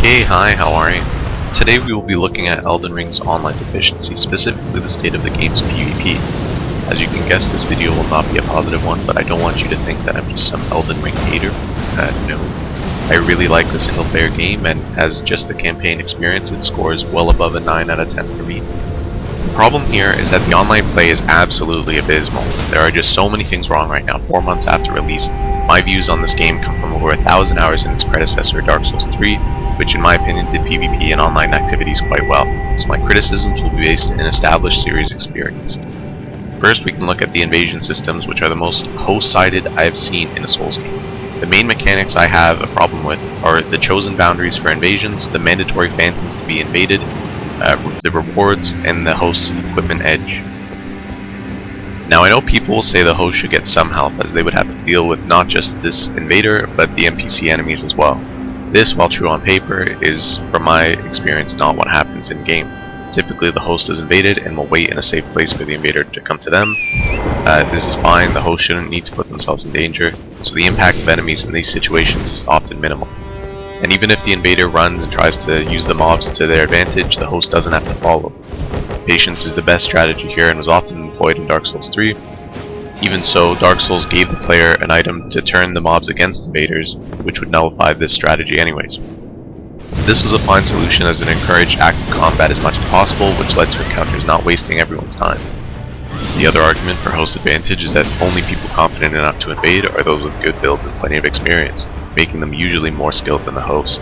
Hey, hi, how are you? Today we will be looking at Elden Ring's online deficiency, specifically the state of the game's PvP. As you can guess, this video will not be a positive one, but I don't want you to think that I'm just some Elden Ring hater. No. I really like the single player game, and as just the campaign experience, it scores well above a 9 out of 10 for me. The problem here is that the online play is absolutely abysmal. There are just so many things wrong right now, 4 months after release. My views on this game come from over 1,000 hours in its predecessor, Dark Souls 3, which in my opinion did PvP and online activities quite well, so my criticisms will be based in established series experience. First, we can look at the invasion systems, which are the most host-sided I have seen in a Souls game. The main mechanics I have a problem with are the chosen boundaries for invasions, the mandatory phantoms to be invaded, the rewards, and the host's equipment edge. Now I know people will say the host should get some help, as they would have to deal with not just this invader, but the NPC enemies as well. This, while true on paper, is, from my experience, not what happens in game. Typically the host is invaded and will wait in a safe place for the invader to come to them. This is fine, the host shouldn't need to put themselves in danger, so the impact of enemies in these situations is often minimal. And even if the invader runs and tries to use the mobs to their advantage, the host doesn't have to follow. Patience is the best strategy here and was often employed in Dark Souls 3. Even so, Dark Souls gave the player an item to turn the mobs against invaders, which would nullify this strategy anyways. This was a fine solution as it encouraged active combat as much as possible, which led to encounters not wasting everyone's time. The other argument for host advantage is that only people confident enough to invade are those with good builds and plenty of experience, making them usually more skilled than the host.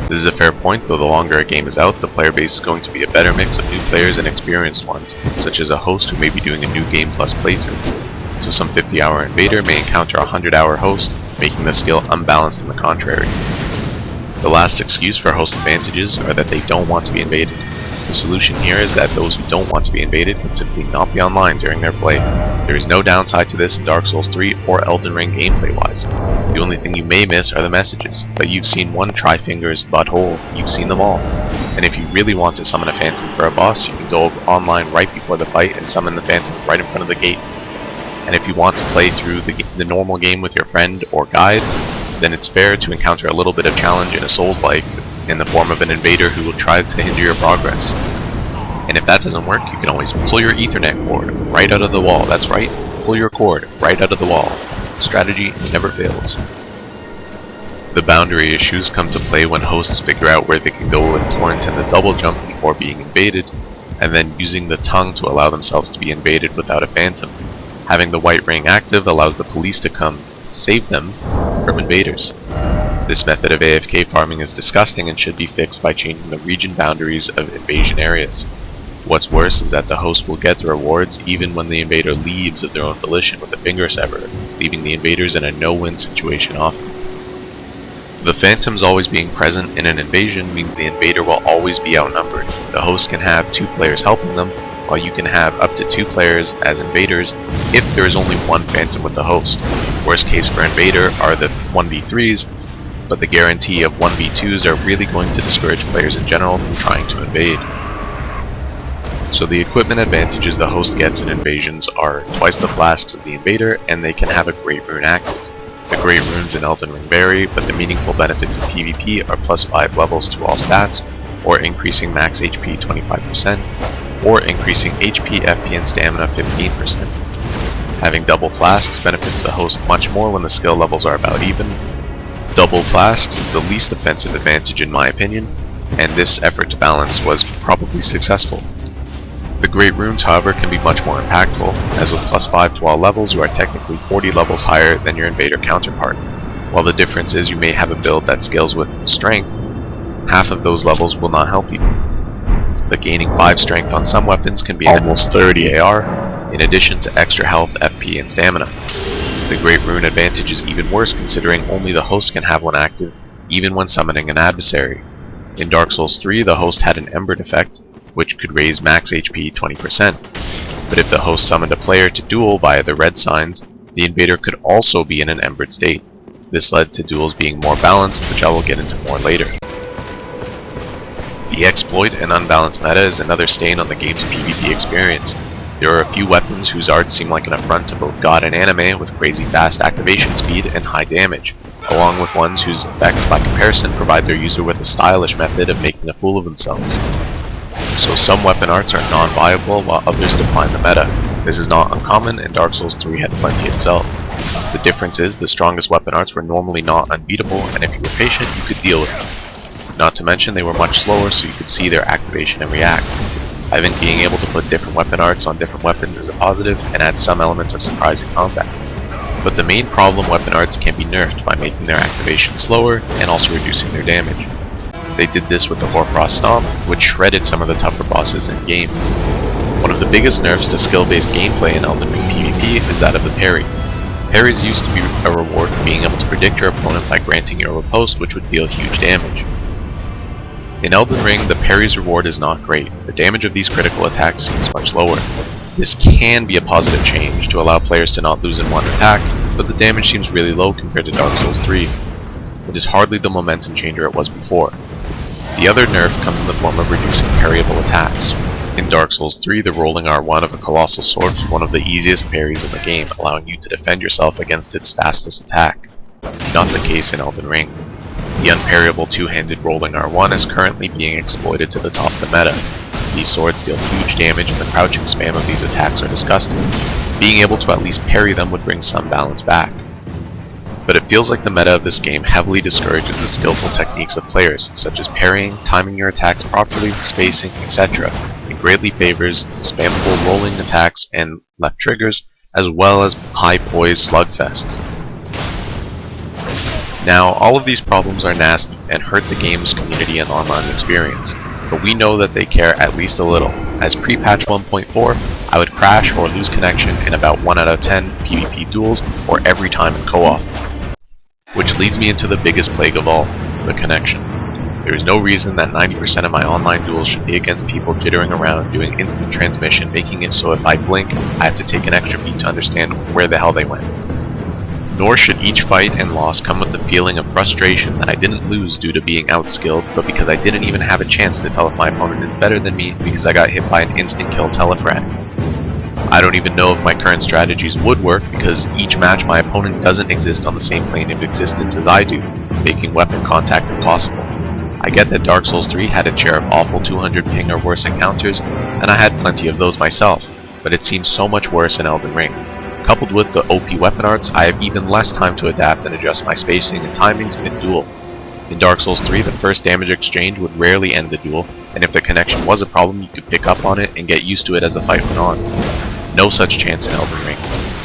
This is a fair point, though the longer a game is out, the player base is going to be a better mix of new players and experienced ones, such as a host who may be doing a new game plus playthrough. So some 50-hour invader may encounter a 100-hour host, making the skill unbalanced and the contrary. The last excuse for host advantages are that they don't want to be invaded. The solution here is that those who don't want to be invaded can simply not be online during their play. There is no downside to this in Dark Souls 3 or Elden Ring gameplay wise. The only thing you may miss are the messages, but you've seen one Tryfinger's butthole, you've seen them all. And if you really want to summon a phantom for a boss, you can go online right before the fight and summon the phantom right in front of the gate. And if you want to play through the normal game with your friend or guide, then it's fair to encounter a little bit of challenge in a Souls-like in the form of an invader who will try to hinder your progress. And if that doesn't work, you can always pull your Ethernet cord right out of the wall. That's right, pull your cord right out of the wall. Strategy never fails. The boundary issues come to play when hosts figure out where they can go with torrent and the double jump before being invaded, and then using the tongue to allow themselves to be invaded without a phantom. Having the white ring active allows the police to come save them from invaders. This method of AFK farming is disgusting and should be fixed by changing the region boundaries of invasion areas. What's worse is that the host will get the rewards even when the invader leaves of their own volition with a finger severer, leaving the invaders in a no-win situation often. The phantoms always being present in an invasion means the invader will always be outnumbered. The host can have 2 players helping them, while you can have up to 2 players as invaders if there is only 1 phantom with the host. Worst case for invader are the 1v3s, but the guarantee of 1v2s are really going to discourage players in general from trying to invade. So the equipment advantages the host gets in invasions are twice the flasks of the invader, and they can have a Great Rune active. The Great Runes in Elden Ring vary, but the meaningful benefits of PvP are plus 5 levels to all stats, or increasing max HP 25%, or increasing HP, FP, and stamina 15%. Having double flasks benefits the host much more when the skill levels are about even. Double flasks is the least offensive advantage in my opinion, and this effort to balance was probably successful. The Great Runes, however, can be much more impactful, as with plus 5 to all levels you are technically 40 levels higher than your invader counterpart. While the difference is you may have a build that scales with strength, half of those levels will not help you. But gaining 5 strength on some weapons can be almost 30 AR, in addition to extra health, FP, and stamina. The Great Rune advantage is even worse considering only the host can have one active, even when summoning an adversary. In Dark Souls 3, the host had an Embered effect, which could raise max HP 20%. But if the host summoned a player to duel via the red signs, the invader could also be in an Embered state. This led to duels being more balanced, which I will get into more later. The exploit and unbalanced meta is another stain on the game's PvP experience. There are a few weapons whose arts seem like an affront to both God and anime, with crazy fast activation speed and high damage, along with ones whose effects by comparison provide their user with a stylish method of making a fool of themselves. So some weapon arts are non-viable while others define the meta. This is not uncommon, and Dark Souls 3 had plenty itself. The difference is the strongest weapon arts were normally not unbeatable, and if you were patient you could deal with them. Not to mention they were much slower, so you could see their activation and react. I think being able to put different weapon arts on different weapons is a positive and adds some elements of surprising combat. But the main problem, weapon arts can be nerfed by making their activation slower and also reducing their damage. They did this with the Hoarfrost Stomp, which shredded some of the tougher bosses in game. One of the biggest nerfs to skill-based gameplay in Elden Ring PvP is that of the Parry. Parries used to be a reward for being able to predict your opponent by granting your riposte, which would deal huge damage. In Elden Ring, the parry's reward is not great. The damage of these critical attacks seems much lower. This can be a positive change to allow players to not lose in one attack, but the damage seems really low compared to Dark Souls 3. It is hardly the momentum changer it was before. The other nerf comes in the form of reducing parryable attacks. In Dark Souls 3, the rolling R1 of a colossal sword was one of the easiest parries in the game, allowing you to defend yourself against its fastest attack. Not the case in Elden Ring. The unparryable two-handed rolling R1 is currently being exploited to the top of the meta. These swords deal huge damage and the crouching spam of these attacks are disgusting. Being able to at least parry them would bring some balance back. But it feels like the meta of this game heavily discourages the skillful techniques of players, such as parrying, timing your attacks properly, spacing, etc., and greatly favors spammable rolling attacks and left triggers, as well as high-poised slugfests. Now, all of these problems are nasty and hurt the game's community and online experience, but we know that they care at least a little, as pre-patch 1.4, I would crash or lose connection in about 1 out of 10 PvP duels or every time in co-op. Which leads me into the biggest plague of all, the connection. There is no reason that 90% of my online duels should be against people jittering around doing instant transmission, making it so if I blink, I have to take an extra beat to understand where the hell they went. Nor should each fight and loss come with the feeling of frustration that I didn't lose due to being outskilled, but because I didn't even have a chance to tell if my opponent is better than me because I got hit by an instant kill telefrag. I don't even know if my current strategies would work because each match my opponent doesn't exist on the same plane of existence as I do, making weapon contact impossible. I get that Dark Souls 3 had its share of awful 200 ping or worse encounters, and I had plenty of those myself, but it seems so much worse in Elden Ring. Coupled with the OP weapon arts, I have even less time to adapt and adjust my spacing and timings mid-duel. In Dark Souls 3, the first damage exchange would rarely end the duel, and if the connection was a problem, you could pick up on it and get used to it as the fight went on. No such chance in Elden Ring.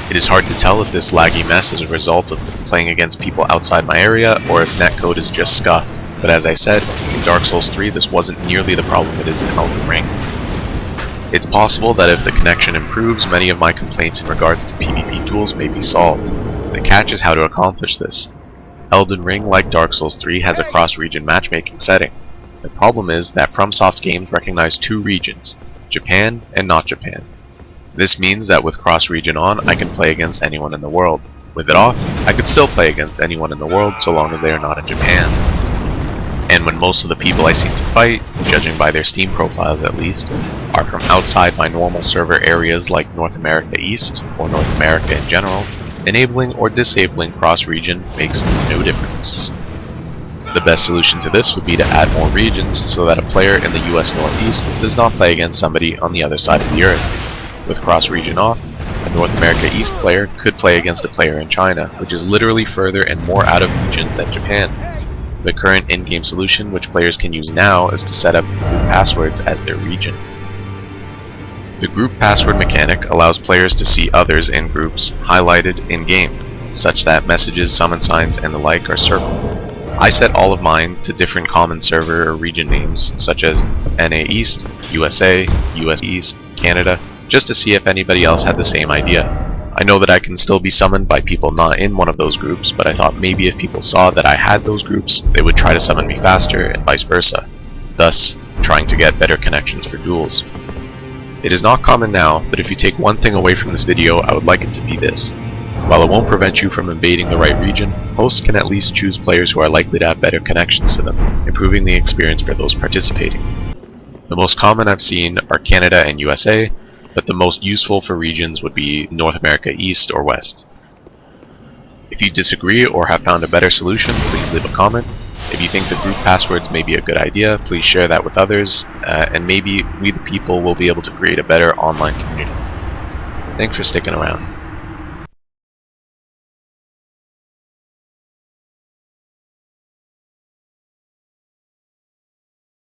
It is hard to tell if this laggy mess is a result of playing against people outside my area, or if netcode is just scuffed, but as I said, in Dark Souls 3 this wasn't nearly the problem it is in Elden Ring. It's possible that if the connection improves, many of my complaints in regards to PvP duels may be solved. The catch is how to accomplish this. Elden Ring, like Dark Souls 3, has a cross-region matchmaking setting. The problem is that FromSoft games recognize two regions, Japan and not Japan. This means that with cross-region on, I can play against anyone in the world. With it off, I could still play against anyone in the world so long as they are not in Japan. And when most of the people I seem to fight, judging by their Steam profiles at least, are from outside my normal server areas like North America East, or North America in general, enabling or disabling cross-region makes no difference. The best solution to this would be to add more regions so that a player in the US Northeast does not play against somebody on the other side of the earth. With cross-region off, a North America East player could play against a player in China, which is literally further and more out of region than Japan. The current in-game solution which players can use now is to set up group passwords as their region. The group password mechanic allows players to see others in groups highlighted in-game, such that messages, summon signs, and the like are circled. I set all of mine to different common server or region names, such as NA East, USA, US East, Canada, just to see if anybody else had the same idea. I know that I can still be summoned by people not in one of those groups, but I thought maybe if people saw that I had those groups, they would try to summon me faster, and vice versa, thus trying to get better connections for duels. It is not common now, but if you take one thing away from this video, I would like it to be this. While it won't prevent you from invading the right region, hosts can at least choose players who are likely to have better connections to them, improving the experience for those participating. The most common I've seen are Canada and USA, but the most useful for regions would be North America East or West. If you disagree or have found a better solution, please leave a comment. If you think the group passwords may be a good idea, please share that with others, and maybe we the people will be able to create a better online community. Thanks for sticking around.